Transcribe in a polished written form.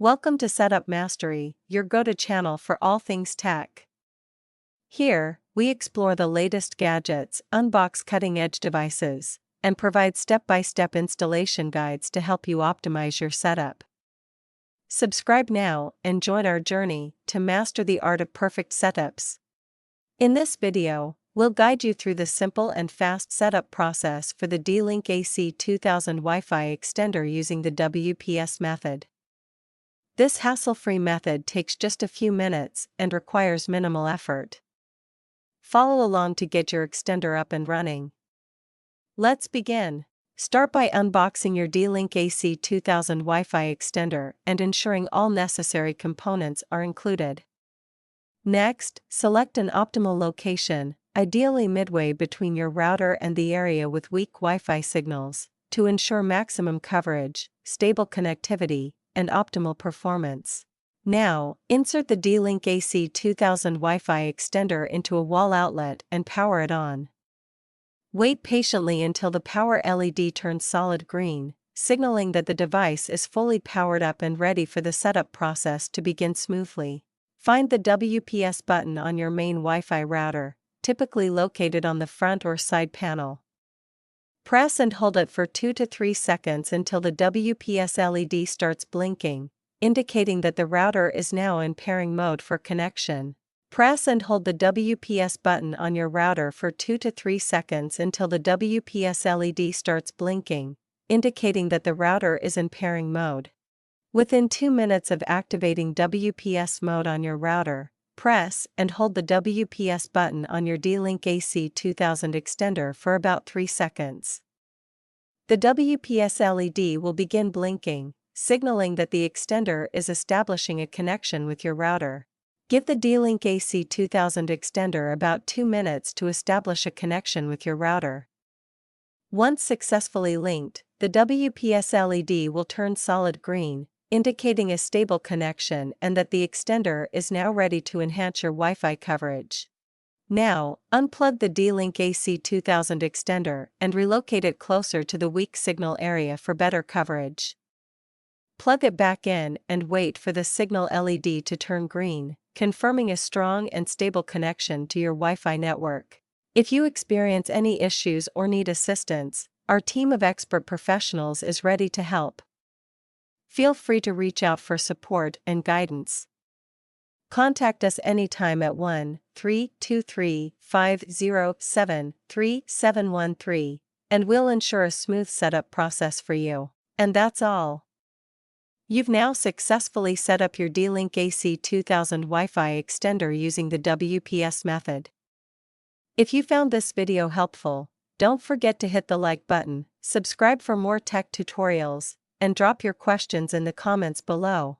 Welcome to Setup Mastery, your go-to channel for all things tech. Here, we explore the latest gadgets, unbox cutting-edge devices, and provide step-by-step installation guides to help you optimize your setup. Subscribe now and join our journey to master the art of perfect setups. In this video, we'll guide you through the simple and fast setup process for the D-Link AC2000 Wi-Fi extender using the WPS method. This hassle-free method takes just a few minutes and requires minimal effort. Follow along to get your extender up and running. Let's begin. Start by unboxing your D-Link AC2000 Wi-Fi extender and ensuring all necessary components are included. Next, select an optimal location, ideally midway between your router and the area with weak Wi-Fi signals, to ensure maximum coverage, stable connectivity, and optimal performance. Now, insert the D-Link AC2000 Wi-Fi extender into a wall outlet and power it on. Wait patiently until the power LED turns solid green, signaling that the device is fully powered up and ready for the setup process to begin smoothly. Find the WPS button on your main Wi-Fi router, typically located on the front or side panel. Press and hold it for 2 to 3 seconds until the WPS LED starts blinking, indicating that the router is now in pairing mode for connection. Press and hold the WPS button on your router for 2 to 3 seconds until the WPS LED starts blinking, indicating that the router is in pairing mode. Within 2 minutes of activating WPS mode on your router, press and hold the WPS button on your D-Link AC2000 extender for about 3 seconds. The WPS LED will begin blinking, signaling that the extender is establishing a connection with your router. Give the D-Link AC2000 extender about 2 minutes to establish a connection with your router. Once successfully linked, the WPS LED will turn solid green, indicating a stable connection and that the extender is now ready to enhance your Wi-Fi coverage. Now, unplug the D-Link AC2000 extender and relocate it closer to the weak signal area for better coverage. Plug it back in and wait for the signal LED to turn green, confirming a strong and stable connection to your Wi-Fi network. If you experience any issues or need assistance, our team of expert professionals is ready to help. Feel free to reach out for support and guidance. Contact us anytime at 1-323-507-3713, and we'll ensure a smooth setup process for you. And that's all. You've now successfully set up your D-Link AC2000 Wi-Fi extender using the WPS method. If you found this video helpful, don't forget to hit the like button, subscribe for more tech tutorials, and drop your questions in the comments below.